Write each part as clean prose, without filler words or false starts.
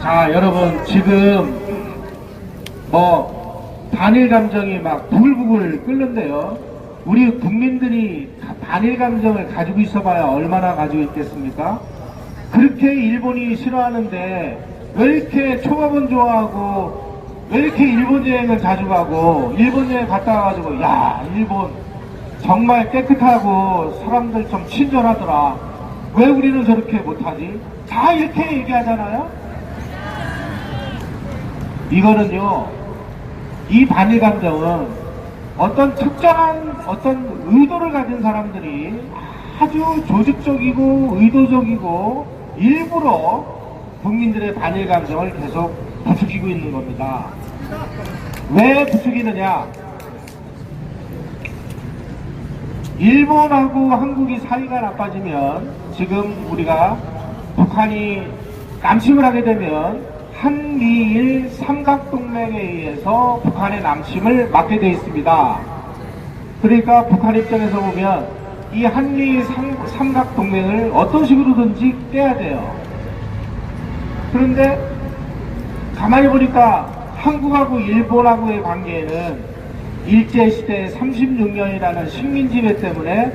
자, 여러분, 지금 반일 감정이 막 부글부글 끓는데요. 우리 국민들이 반일 감정을 가지고 있어봐야 얼마나 가지고 있겠습니까? 그렇게 일본이 싫어하는데 왜 이렇게 초밥은 좋아하고 왜 이렇게 일본 여행을 자주 가고, 일본 여행 갔다 와가지고 야, 일본 정말 깨끗하고 사람들 좀 친절하더라, 왜 우리는 저렇게 못하지? 다 이렇게 얘기하잖아요. 이거는요, 이 반일 감정은 어떤 특정한 어떤 의도를 가진 사람들이 아주 조직적이고 의도적이고 일부러 국민들의 반일 감정을 계속 부추기고 있는 겁니다. 왜 부추기느냐? 일본하고 한국이 사이가 나빠지면, 지금 우리가 북한이 남침을 하게 되면 한미일 삼각동맹에 의해서 북한의 남침을 막게 되어 있습니다. 그러니까 북한 입장에서 보면 이 한미일 삼각동맹을 어떤 식으로든지 깨야 돼요. 그런데 가만히 보니까 한국하고 일본하고의 관계에는 일제시대 36년이라는 식민지배 때문에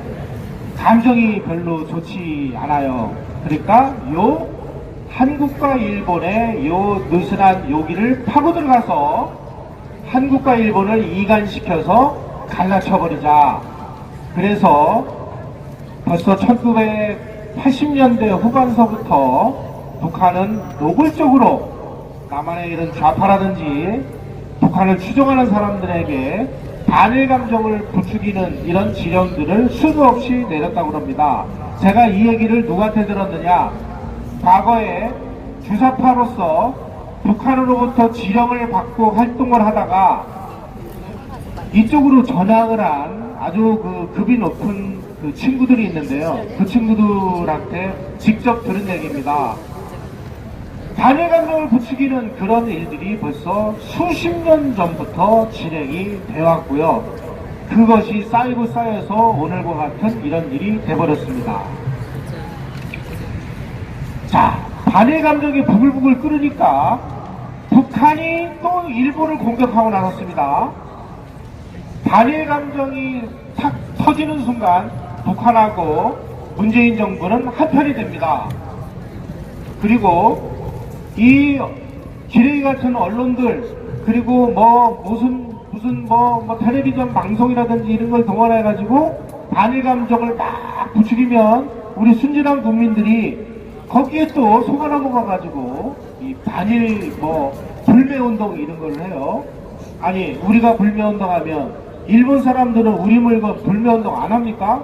감정이 별로 좋지 않아요. 그러니까 한국과 일본의 느슨한 요기를 파고 들어가서 한국과 일본을 이간시켜서 갈라쳐버리자. 그래서 벌써 1980년대 후반서부터 북한은 노골적으로 남한의 이런 좌파라든지 북한을 추종하는 사람들에게 반일 감정을 부추기는 이런 지령들을 수도 없이 내렸다고 합니다. 제가 이 얘기를 누구한테 들었느냐? 과거에 주사파로서 북한으로부터 지령을 받고 활동을 하다가 이쪽으로 전향을 한 아주 급이 높은 친구들이 있는데요. 그 친구들한테 직접 들은 얘기입니다. 반일 감정을 부추기는 그런 일들이 벌써 수십 년 전부터 진행이 되어 왔고요. 그것이 쌓이고 쌓여서 오늘과 같은 이런 일이 돼버렸습니다. 자, 반일 감정이 부글부글 끓으니까 북한이 또 일본을 공격하고 나섰습니다. 반일 감정이 탁 터지는 순간 북한하고 문재인 정부는 한편이 됩니다. 그리고 이 기레기 같은 언론들, 그리고 무슨 텔레비전 방송이라든지 이런 걸 동원해가지고 반일 감정을 막 부추기면 우리 순진한 국민들이 거기에 또 속아 넘어가가지고 이 반일 불매운동 이런 걸 해요. 아니, 우리가 불매운동 하면 일본 사람들은 우리 물건 불매운동 안 합니까?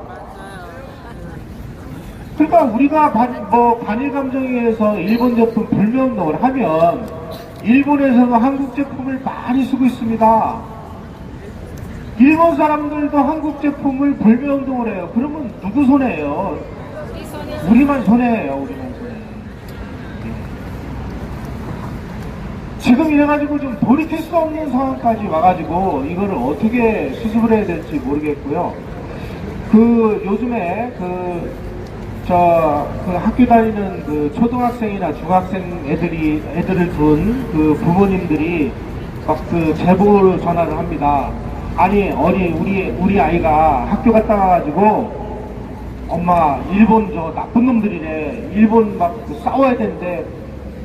그러니까 우리가 반일 감정에 의해서 일본 제품 불매운동을 하면 일본에서는 한국 제품을 많이 쓰고 있습니다. 일본 사람들도 한국 제품을 불매운동을 해요. 그러면 누구 손해예요? 우리만 손해예요. 우리만 손해. 지금 이래가지고 좀 돌이킬 수 없는 상황까지 와가지고 이거를 어떻게 수습을 해야 될지 모르겠고요. 요즘에 학교 다니는 초등학생이나 중학생 애들을 둔 부모님들이 막 제보 전화를 합니다. 아니, 우리 아이가 학교 갔다 와가지고 엄마, 일본 나쁜 놈들이래. 일본 싸워야 되는데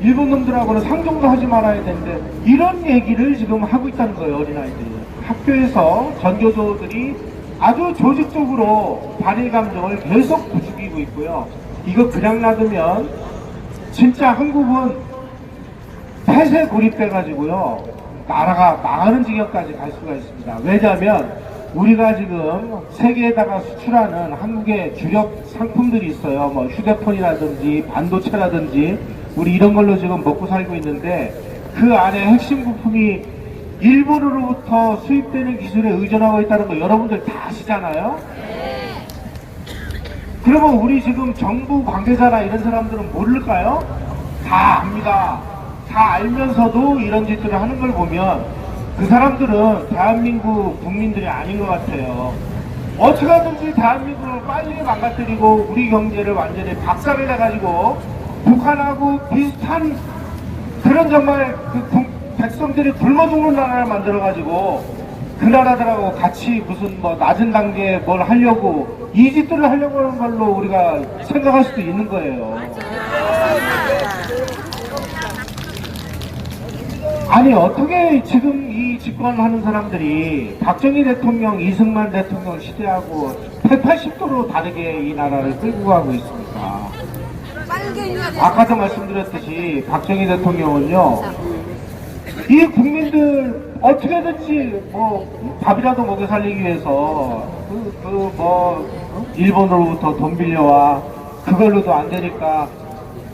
일본 놈들하고는 상종도 하지 말아야 되는데, 이런 얘기를 지금 하고 있다는 거예요, 어린아이들이. 학교에서 전교조들이 아주 조직적으로 반일 감정을 계속 부추기고 있고요. 이거 그냥 놔두면 진짜 한국은 폐쇄 고립돼가지고요, 나라가 망하는 지경까지 갈 수가 있습니다. 왜냐하면 우리가 지금 세계에다가 수출하는 한국의 주력 상품들이 있어요. 휴대폰이라든지 반도체라든지 우리 이런 걸로 지금 먹고 살고 있는데, 그 안에 핵심 부품이 일본으로부터 수입되는 기술에 의존하고 있다는 거 여러분들 다 아시잖아요? 그러면 우리 지금 정부 관계자나 이런 사람들은 모를까요? 다 압니다. 다 알면서도 이런 짓들을 하는 걸 보면 그 사람들은 대한민국 국민들이 아닌 것 같아요. 어떻게 하든지 대한민국을 빨리 망가뜨리고 우리 경제를 완전히 박살을 내가지고 북한하고 비슷한 그런 정말 백성들이 굶어 죽는 나라를 만들어가지고 그 나라들하고 같이 무슨 뭐 낮은 단계에 뭘 하려고 이 짓들을 하려고 하는 걸로 우리가 생각할 수도 있는 거예요. 아니 어떻게 지금 이 집권하는 사람들이 박정희 대통령, 이승만 대통령 시대하고 180도로 다르게 이 나라를 끌고 가고 있습니까? 아까도 말씀드렸듯이 박정희 대통령은요, 이 국민들 어떻게든지 뭐 밥이라도 먹여 살리기 위해서 일본으로부터 돈 빌려와 그걸로도 안 되니까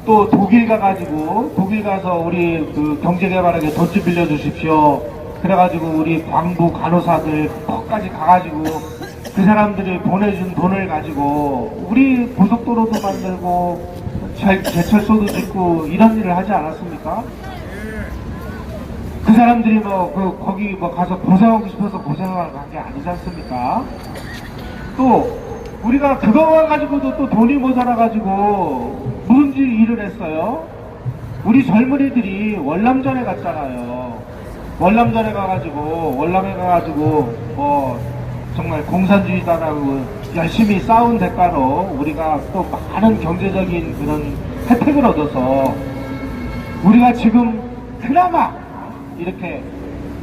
또 독일 가서 우리 그 경제개발하게 돈 좀 빌려주십시오. 그래가지고 우리 광부 간호사들 거기까지 가가지고 그 사람들이 보내준 돈을 가지고 우리 고속도로도 만들고 제철소도 짓고 이런 일을 하지 않았습니까? 그 사람들이 거기 가서 고생하고 싶어서 고생을 한 게 아니지 않습니까? 또 우리가 그거만 가지고도 또 돈이 모자라가지고 무슨 일을 했어요? 우리 젊은이들이 월남전에 갔잖아요. 월남에 가가지고 정말 공산주의자라고 열심히 싸운 대가로 우리가 또 많은 경제적인 그런 혜택을 얻어서 우리가 지금 그나마 이렇게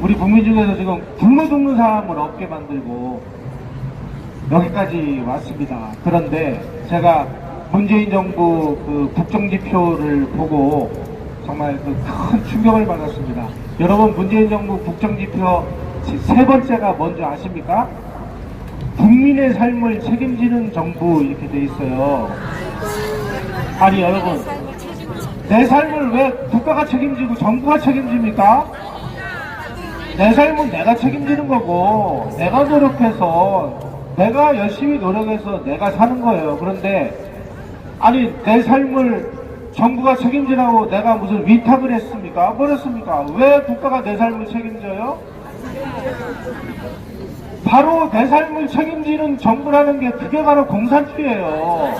우리 국민 중에서 지금 굶어 죽는 사람을 없게 만들고 여기까지 왔습니다. 그런데 제가 문재인 정부 그 국정지표를 보고 정말 그 큰 충격을 받았습니다. 여러분, 문재인 정부 국정지표 세 번째가 뭔지 아십니까? 국민의 삶을 책임지는 정부 이렇게 돼 있어요. 아니 여러분, 내 삶을 왜 국가가 책임지고 정부가 책임집니까? 내 삶은 내가 책임지는 거고 내가 노력해서 내가 열심히 노력해서 내가 사는 거예요. 그런데 아니 내 삶을 정부가 책임지라고 내가 무슨 위탁을 했습니까? 뭘 했습니까? 왜 국가가 내 삶을 책임져요? 바로 내 삶을 책임지는 정부라는 게 그게 바로 공산주의예요.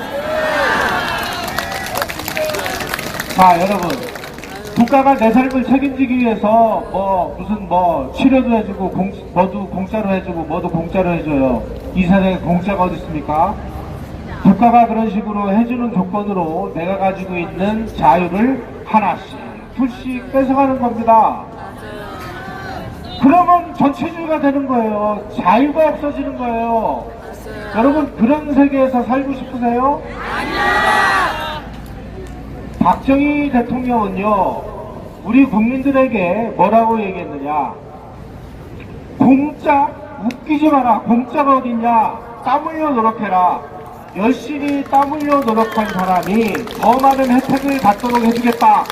자 여러분, 국가가 내 삶을 책임지기 위해서 무슨 치료도 해주고 뭐도 공짜로 해주고 뭐도 공짜로 해줘요. 이 세상에 공짜가 어디 있습니까? 국가가 그런 식으로 해주는 조건으로 내가 가지고 있는 자유를 하나씩 둘씩 뺏어가는 겁니다. 그러면 전체주의가 되는 거예요. 자유가 없어지는 거예요. 여러분, 그런 세계에서 살고 싶으세요? 아니야! 박정희 대통령은요, 우리 국민들에게 뭐라고 얘기했느냐? 공짜? 웃기지 마라. 공짜가 어딨냐? 땀 흘려 노력해라. 열심히 땀 흘려 노력한 사람이 더 많은 혜택을 받도록 해주겠다.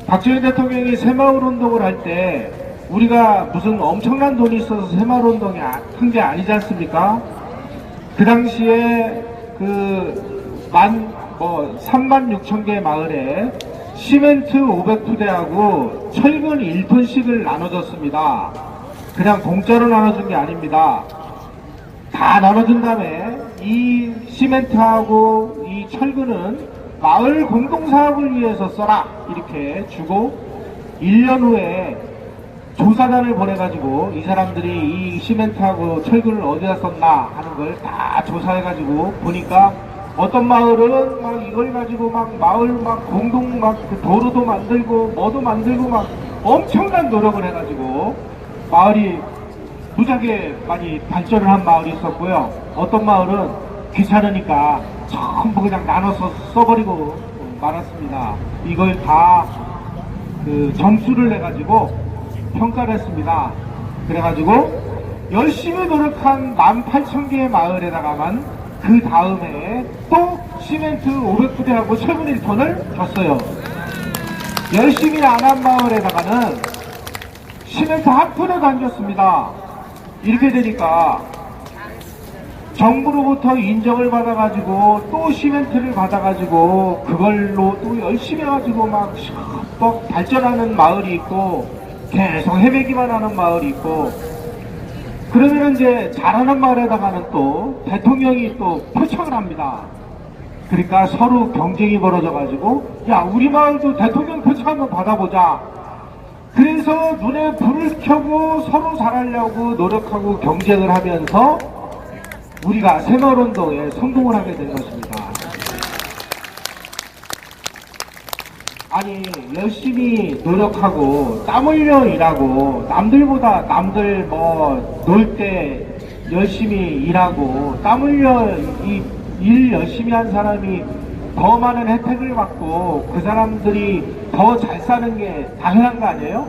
박정희 대통령이 새마을 운동을 할 때 우리가 무슨 엄청난 돈이 있어서 새마을 운동이 한 게 아니지 않습니까? 그 당시에 36,000개 마을에 시멘트 500푸대하고 철근 1톤씩을 나눠줬습니다. 그냥 공짜로 나눠준 게 아닙니다. 다 나눠준 다음에 이 시멘트하고 이 철근은 마을 공동사업을 위해서 써라 이렇게 주고 1년 후에 조사단을 보내가지고 이 사람들이 이 시멘트하고 철근을 어디다 썼나 하는 걸 다 조사해가지고 보니까 어떤 마을은 막 이걸 가지고 마을 공동 도로도 만들고 뭐도 만들고 엄청난 노력을 해가지고 마을이 무지하게 많이 발전을 한 마을이 있었고요. 어떤 마을은 귀찮으니까 전부 그냥 나눠서 써버리고 말았습니다. 이걸 다 점수를 내가지고 평가를 했습니다. 그래가지고 열심히 노력한 18,000개의 마을에다가만 그 다음에 또 시멘트 500부대하고 철근 1톤을 줬어요. 열심히 안 한 마을에다가는 시멘트 한 푼에도 안 줬습니다. 이렇게 되니까 정부로부터 인정을 받아가지고 또 시멘트를 받아가지고 그걸로 또 열심히 해가지고 또 발전하는 마을이 있고 계속 헤매기만 하는 마을이 있고 그러면 이제 잘하는 마을에다가는 또 대통령이 또 표창을 합니다. 그러니까 서로 경쟁이 벌어져가지고, 야, 우리 마을도 대통령 표창 한번 받아보자. 그래서 눈에 불을 켜고 서로 잘하려고 노력하고 경쟁을 하면서 우리가 새마을운동에 성공을 하게 된 것입니다. 아니, 열심히 노력하고 땀 흘려 일하고 남들보다 남들 뭐 놀 때 열심히 일하고 땀 흘려 일 열심히 한 사람이 더 많은 혜택을 받고 그 사람들이 더 잘 사는 게 당연한 거 아니에요?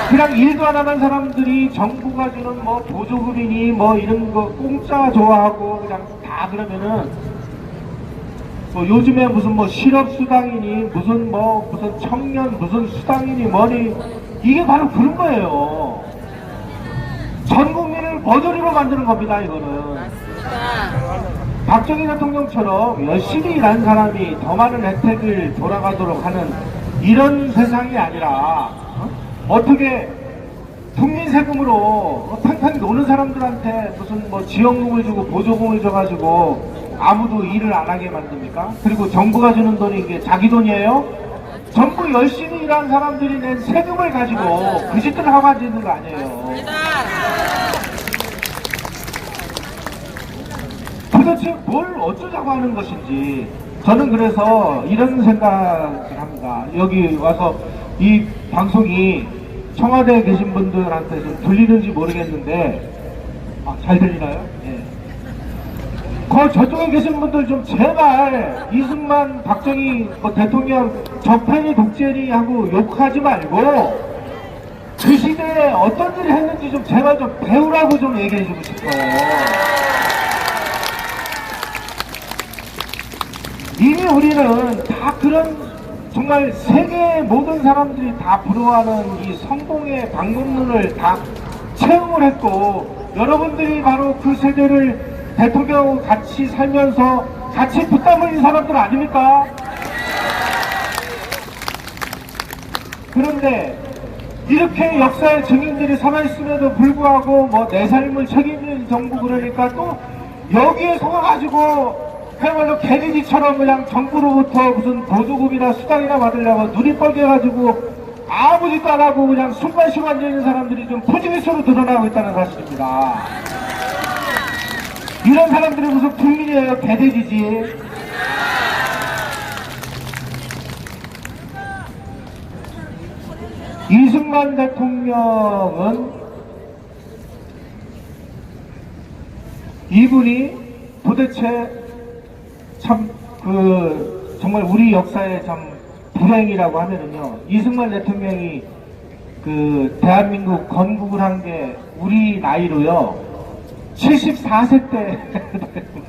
그냥 일도 안 하는 사람들이 정부가 주는 뭐 보조금이니 뭐 이런 거 공짜 좋아하고 그냥 다 그러면은 뭐 요즘에 무슨 뭐 실업수당이니 무슨 청년 무슨 수당이니 뭐니 이게 바로 그런 거예요. 전 국민을 머저리로 만드는 겁니다, 이거는. 박정희 대통령처럼 열심히 일한 사람이 더 많은 혜택을 돌아가도록 하는 이런 세상이 아니라 어떻게 국민 세금으로 탕탕 노는 사람들한테 무슨 뭐 지원금을 주고 보조금을 줘가지고 아무도 일을 안 하게 만듭니까? 그리고 정부가 주는 돈이 이게 자기 돈이에요? 전부 열심히 일한 사람들이 낸 세금을 가지고 그 짓들을 하고 앉아있는 거 아니에요. 도대체 뭘 어쩌자고 하는 것인지 저는 그래서 이런 생각을 합니다. 여기 와서 이 방송이 청와대에 계신 분들한테 좀 들리는지 모르겠는데 잘 들리나요? 네. 저쪽에 계신 분들 좀 제발 이승만 박정희 대통령 적폐니 독재니 하고 욕하지 말고 그 시대에 어떤 일을 했는지 좀 제발 좀 배우라고 좀 얘기해 주고 싶어요. 이미 우리는 다 그런 정말 세계의 모든 사람들이 다 부러워하는 이 성공의 방법론을 다 체험을 했고 여러분들이 바로 그 세대를 대통령하고 같이 살면서 같이 부담 흘린 사람들 아닙니까? 그런데 이렇게 역사의 증인들이 살아있음에도 불구하고 뭐 내 삶을 책임지는 정부 그러니까 또 여기에 속아가지고 그야말로 개돼지처럼 그냥 정부로부터 무슨 보조금이나 수당이나 받으려고 눈이 빨개가지고 아무 짓도 안 하고 그냥 숨만 쉬고 앉아있는 사람들이 좀 포지미스로 드러나고 있다는 사실입니다. 이런 사람들이 무슨 국민이에요? 개돼지지. 이승만 대통령은 이분이 도대체 참 정말 우리 역사의 참 불행이라고 하면은요, 이승만 대통령이 대한민국 건국을 한 게 우리 나이로요 74세 때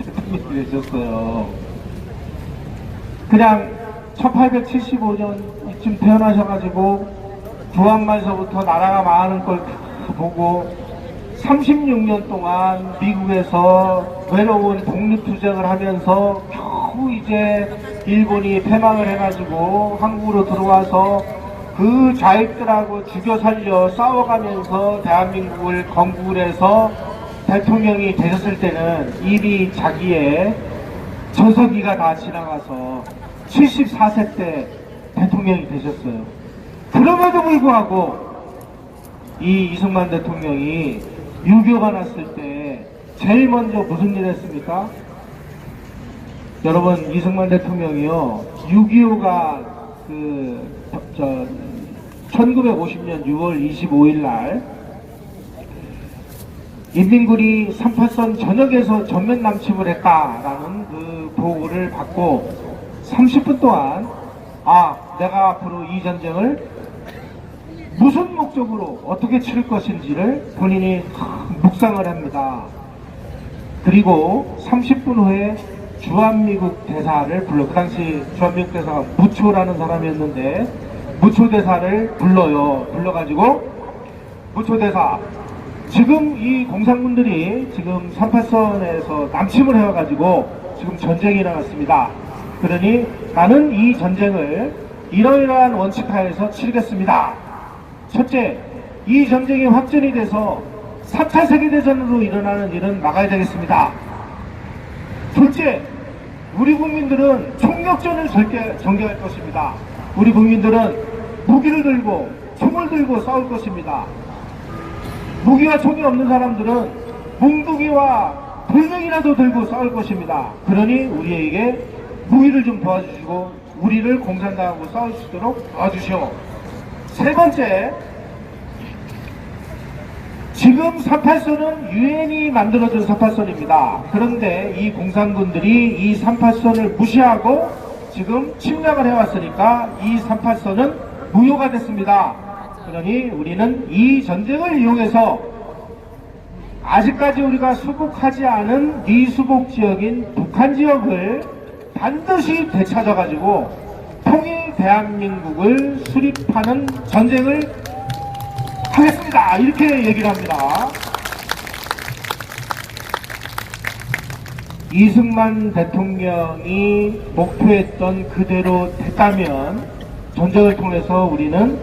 대통령이 되셨어요. 그냥 1875년 이쯤 태어나셔가지고 구한말서부터 나라가 망하는 걸 보고 36년 동안 미국에서 외로운 독립투쟁을 하면서 겨우 이제 일본이 패망을 해가지고 한국으로 들어와서 그 좌익들하고 죽여 살려 싸워가면서 대한민국을 건국을 해서 대통령이 되셨을 때는 이미 자기의 전성기가 다 지나가서 74세 때 대통령이 되셨어요. 그럼에도 불구하고 이 이승만 대통령이 6.25가 났을 때 제일 먼저 무슨 일 했습니까? 여러분, 이승만 대통령이요 6.25가 1950년 6월 25일 날 인민군이 38선 전역에서 전면 남침을 했다라는 그 보고를 받고 30분 동안 내가 앞으로 이 전쟁을 무슨 목적으로 어떻게 치를 것인지를 본인이 묵상을 합니다. 그리고 30분 후에 주한미국 대사를 그 당시 주한미국 대사가 무초라는 사람이었는데 무초대사를 불러가지고 무초대사, 지금 이 공산군들이 지금 38선에서 남침을 해와가지고 지금 전쟁이 일어났습니다. 그러니 나는 이 전쟁을 이러이러한 원칙하에서 치르겠습니다. 첫째, 이 전쟁이 확전이 돼서 4차 세계대전으로 일어나는 일은 막아야 되겠습니다. 둘째, 우리 국민들은 총력전을 전개할 것입니다. 우리 국민들은 무기를 들고 총을 들고 싸울 것입니다. 무기와 총이 없는 사람들은 몽둥이와 돌멩이라도 들고 싸울 것입니다. 그러니 우리에게 무기를 좀 도와주시고 우리를 공산당하고 싸울 수 있도록 도와주시오. 세 번째, 지금 38선은 유엔이 만들어준 38선입니다. 그런데 이 공산군들이 이 38선을 무시하고 지금 침략을 해왔으니까 이 38선은 무효가 됐습니다. 그러니 우리는 이 전쟁을 이용해서 아직까지 우리가 수복하지 않은 미수복 지역인 북한 지역을 반드시 되찾아가지고 통일 대한민국을 수립하는 전쟁을 하겠습니다. 이렇게 얘기를 합니다. 이승만 대통령이 목표했던 그대로 됐다면 전쟁을 통해서 우리는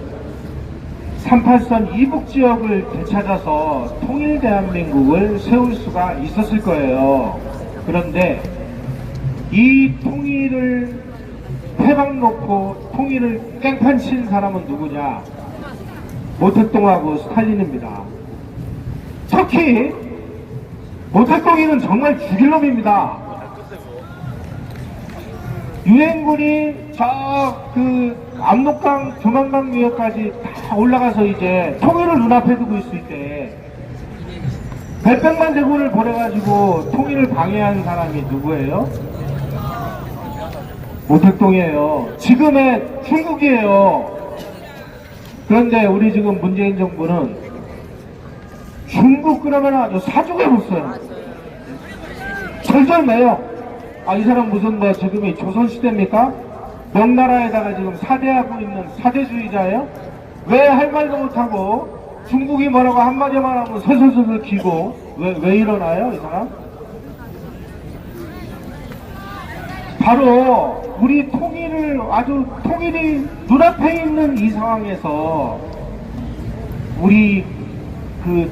38선 이북 지역을 되찾아서 통일 대한민국을 세울 수가 있었을 거예요. 그런데 이 통일을 회방 놓고 통일을 깽판 친 사람은 누구냐? 모택동하고 스탈린입니다. 특히 모택동이는 정말 죽일 놈입니다. 유엔군이 저 압록강 조만강 위에까지 다 올라가서 이제 통일을 눈앞에 두고 있을 때 몇백만 대군을 보내가지고 통일을 방해한 사람이 누구예요? 모택동이에요. 지금의 중국이에요. 그런데 우리 지금 문재인 정부는 중국 그러면 아주 사족해 못써요. 절절매요. 이 사람 무슨 지금이 조선시대입니까? 명나라에다가 지금 사대하고 있는 사대주의자예요? 왜 할 말도 못하고 중국이 뭐라고 한마디만 하면 설설설설 기고 왜 이러나요 이 사람? 바로 우리 통일이 눈앞에 있는 이 상황에서 우리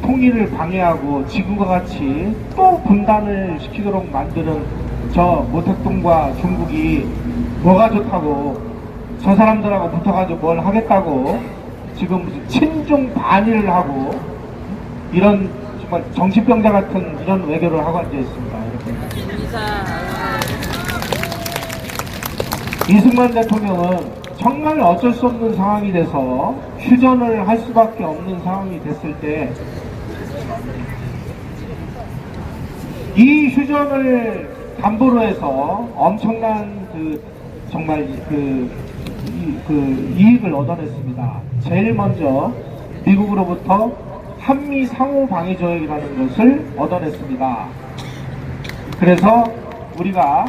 통일을 방해하고 지금과 같이 또 분단을 시키도록 만드는 저 모택동과 중국이 뭐가 좋다고 저 사람들하고 붙어가지고 뭘 하겠다고 지금 무슨 친중 반일을 하고 이런 정말 정신병자 같은 이런 외교를 하고 앉아 있습니다. 이승만 대통령은 정말 어쩔 수 없는 상황이 돼서 휴전을 할 수밖에 없는 상황이 됐을 때 이 휴전을 담보로 해서 엄청난 정말 이익을 얻어냈습니다. 제일 먼저 미국으로부터 한미 상호 방위 조약이라는 것을 얻어냈습니다. 그래서 우리가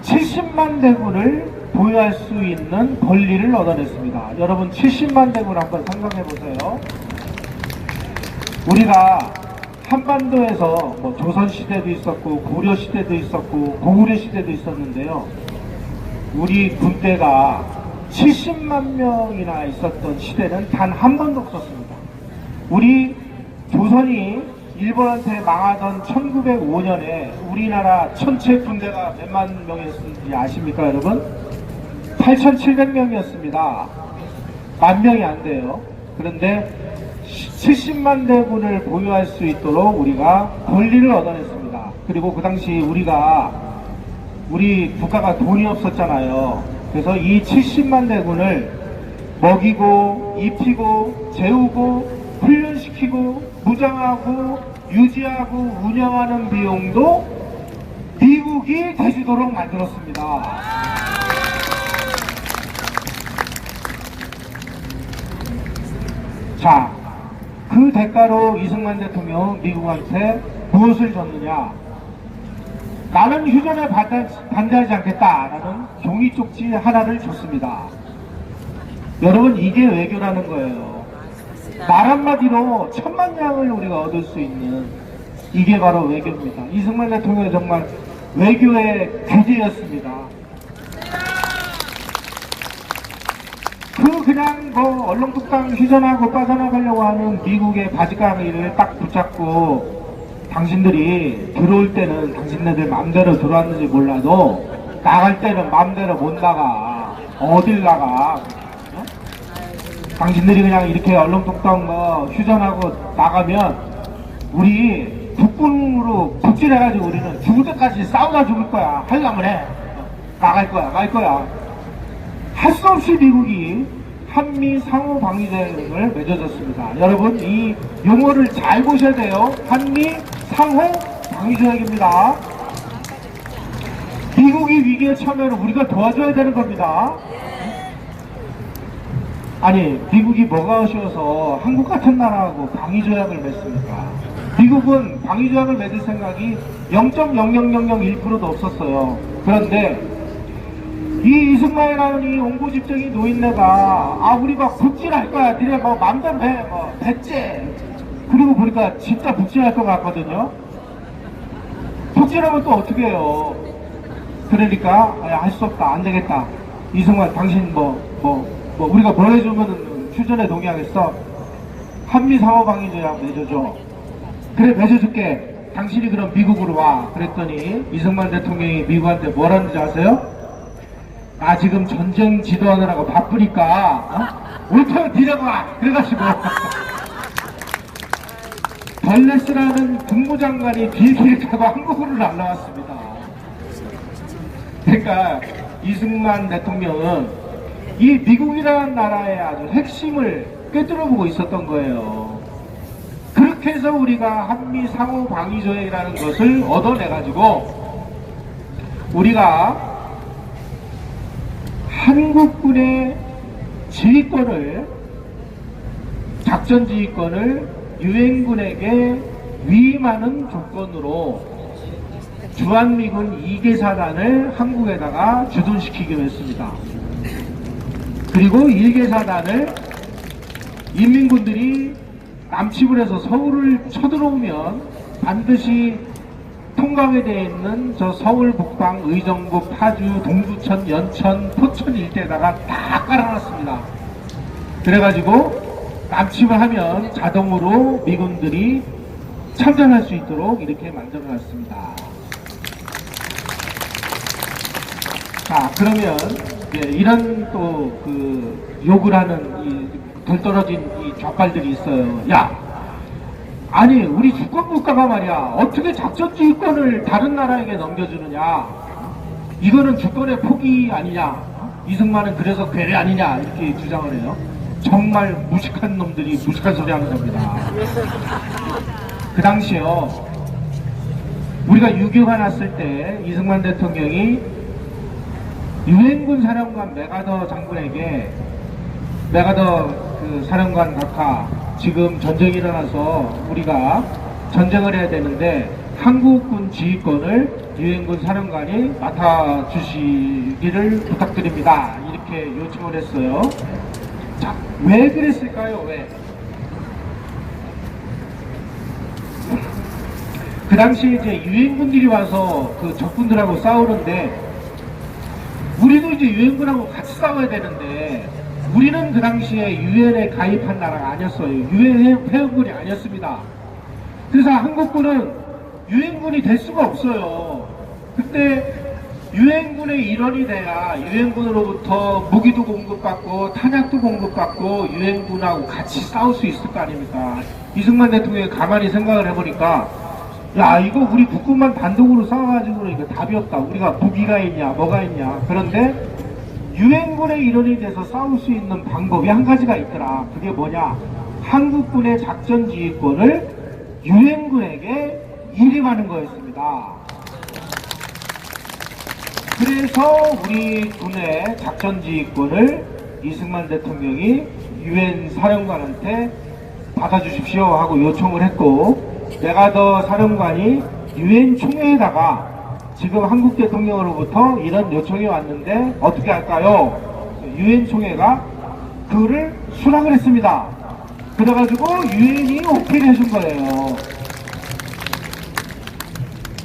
70만 대군을 보유할 수 있는 권리를 얻어냈습니다. 여러분 70만 대군 한번 상상해 보세요. 우리가 한반도에서 조선시대도 있었고 고려시대도 있었고 고구려시대도 있었는데요. 우리 군대가 70만 명이나 있었던 시대는 단 한 번도 없었습니다. 우리 조선이 일본한테 망하던 1905년에 우리나라 전체 군대가 몇만 명이었는지 아십니까 여러분? 8,700명이었습니다. 만 명이 안 돼요. 그런데 70만 대군을 보유할 수 있도록 우리가 권리를 얻어냈습니다. 그리고 그 당시 우리 국가가 돈이 없었잖아요. 그래서 이 70만 대군을 먹이고 입히고 재우고 훈련시키고 무장하고 유지하고 운영하는 비용도 미국이 대주도록 만들었습니다. 자, 그 대가로 이승만 대통령은 미국한테 무엇을 줬느냐? 나는 휴전에 반대하지 않겠다라는 종이 쪽지 하나를 줬습니다. 여러분 이게 외교라는 거예요. 말 한마디로 1000만 양을 우리가 얻을 수 있는 이게 바로 외교입니다. 이승만 대통령이 정말 외교의 귀재였습니다. 그냥 얼렁뚱땅 휴전하고 빠져나가려고 하는 미국의 바지가랑이를 딱 붙잡고 당신들이 들어올 때는 당신네들 마음대로 들어왔는지 몰라도 나갈 때는 마음대로 못 나가. 어딜 나가. 어? 당신들이 그냥 이렇게 얼렁뚱땅 뭐 휴전하고 나가면 우리 국군으로 북진해가지고 우리는 죽을 때까지 싸우다 죽을 거야. 하려면 해. 나갈 거야. 말 거야. 할 수 없이 미국이 한미 상호 방위 조약을 맺어줬습니다. 여러분 이 용어를 잘 보셔야 돼요. 한미 상호 방위 조약입니다. 미국이 위기에 처하면 우리가 도와줘야 되는 겁니다. 아니 미국이 뭐가 아쉬워서 한국 같은 나라하고 방위 조약을 맺습니까? 미국은 방위 조약을 맺을 생각이 0.00001%도 없었어요. 그런데 이 이승만이라는 이 옹고집쟁이 노인네가 우리가 북진할 거야. 니네 뭐 맘대로 해. 뭐 배째. 그리고 보니까 진짜 북진할 것 같거든요. 북진하면 또 어떻게 해요? 그러니까 할 수 없다. 안 되겠다. 이승만 당신 우리가 뭘 해주면 휴전에 동의하겠어? 한미 상호방위조약 맺어줘. 그래 맺어줄게. 당신이 그럼 미국으로 와. 그랬더니 이승만 대통령이 미국한테 뭐라는지 아세요? 나 지금 전쟁 지도하느라고 바쁘니까 올테어 데려가. 그래가지고 덜레스라는 국무장관이 비행기를 타고 한국으로 날라왔습니다. 그러니까 이승만 대통령은 이 미국이라는 나라의 아주 핵심을 꿰뚫어보고 있었던 거예요. 그렇게 해서 우리가 한미 상호 방위 조약이라는 것을 얻어내가지고 우리가 한국군의 지휘권을, 작전 지휘권을 유엔군에게 위임하는 조건으로 주한미군 2개 사단을 한국에다가 주둔시키기로 했습니다. 그리고 1개 사단을 인민군들이 남치분에서 서울을 쳐들어오면 반드시 통감에 되어 있는 저 서울, 북방, 의정부, 파주, 동두천, 연천, 포천 일대에다가 다 깔아놨습니다. 그래가지고 남침을 하면 자동으로 미군들이 참전할 수 있도록 이렇게 만들어놨습니다. 자, 그러면 이런 또 욕을 하는 이 덜떨어진 이 좌빨들이 있어요. 야, 아니 우리 주권국가가 말이야 어떻게 작전지휘권을 다른 나라에게 넘겨주느냐, 이거는 주권의 포기 아니냐, 이승만은 그래서 괴뢰 아니냐 이렇게 주장을 해요. 정말 무식한 놈들이 무식한 소리 하는 겁니다. 그 당시요 우리가 6.25가 났을 때 이승만 대통령이 유엔군 사령관 메가더 장군에게, 메가더 그 사령관 각하, 지금 전쟁이 일어나서 우리가 전쟁을 해야 되는데 한국군 지휘권을 유엔군 사령관이 맡아주시기를 부탁드립니다. 이렇게 요청을 했어요. 자, 왜 그랬을까요? 왜? 그 당시에 이제 유엔군들이 와서 그 적군들하고 싸우는데 우리도 이제 유엔군하고 같이 싸워야 되는데 우리는 그 당시에 유엔에 가입한 나라가 아니었어요. 유엔 회원군이 아니었습니다. 그래서 한국군은 유엔군이 될 수가 없어요. 그때 유엔군의 일원이 돼야 유엔군으로부터 무기도 공급받고 탄약도 공급받고 유엔군하고 같이 싸울 수 있을 거 아닙니까? 이승만 대통령이 가만히 생각을 해보니까 야, 이거 우리 국군만 단독으로 싸워가지고 이거 답이 없다. 우리가 무기가 있냐 뭐가 있냐. 그런데 유엔군의 일원이 돼서 싸울 수 있는 방법이 한 가지가 있더라. 그게 뭐냐, 한국군의 작전지휘권을 유엔군에게 위임하는 거였습니다. 그래서 우리 군의 작전지휘권을 이승만 대통령이 유엔 사령관한테 받아주십시오 하고 요청을 했고, 메가더 사령관이 유엔 총회에다가 지금 한국 대통령으로부터 이런 요청이 왔는데 어떻게 할까요? 유엔 총회가 그를 수락을 했습니다. 그래가지고 유엔이 오케이를 해준 거예요.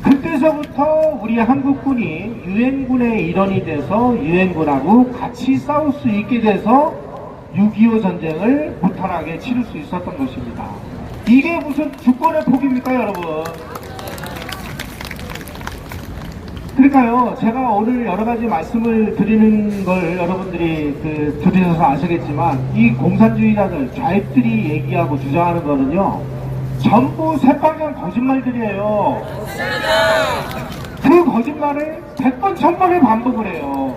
그때서부터 우리 한국군이 유엔군의 일원이 돼서 유엔군하고 같이 싸울 수 있게 돼서 6.25 전쟁을 무탈하게 치를 수 있었던 것입니다. 이게 무슨 주권의 포기입니까, 여러분? 그러니까요, 제가 오늘 여러 가지 말씀을 드리는 걸 여러분들이 들으셔서 아시겠지만, 이 공산주의자들, 좌익들이 얘기하고 주장하는 거는요, 전부 새빨간 거짓말들이에요. 그 거짓말을 100번, 1000번을 반복을 해요.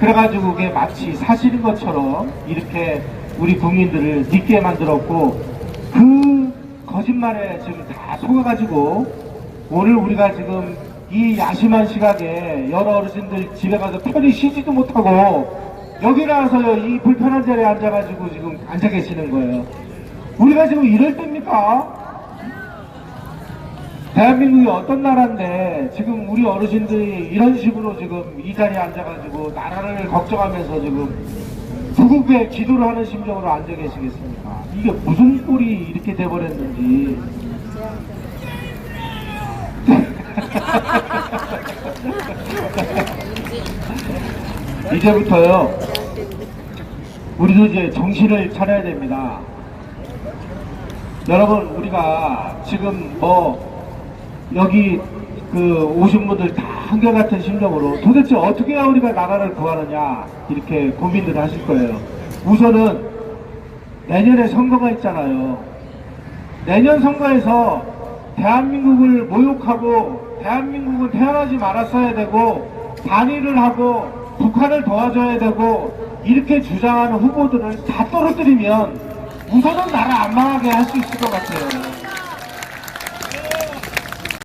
그래가지고 그게 마치 사실인 것처럼 이렇게 우리 국민들을 믿게 만들었고, 그 거짓말에 지금 다 속아가지고, 오늘 우리가 지금 이 야심한 시각에 여러 어르신들 집에 가서 편히 쉬지도 못하고 여기 나와서 이 불편한 자리에 앉아가지고 지금 앉아 계시는 거예요. 우리가 지금 이럴 때입니까? 대한민국이 어떤 나라인데 지금 우리 어르신들이 이런 식으로 지금 이 자리에 앉아가지고 나라를 걱정하면서 지금 구국에 기도를 하는 심정으로 앉아 계시겠습니까? 이게 무슨 꼴이 이렇게 돼버렸는지. 이제부터요, 우리도 이제 정신을 차려야 됩니다. 여러분, 우리가 지금 여기 오신 분들 다 한결같은 심정으로 도대체 어떻게 해야 우리가 나라를 구하느냐, 이렇게 고민을 하실 거예요. 우선은 내년에 선거가 있잖아요. 내년 선거에서 대한민국을 모욕하고 대한민국은 태어나지 말았어야 되고 반일을 하고 북한을 도와줘야 되고 이렇게 주장하는 후보들을 다 떨어뜨리면 우선은 나라 안 망하게 할 수 있을 것 같아요.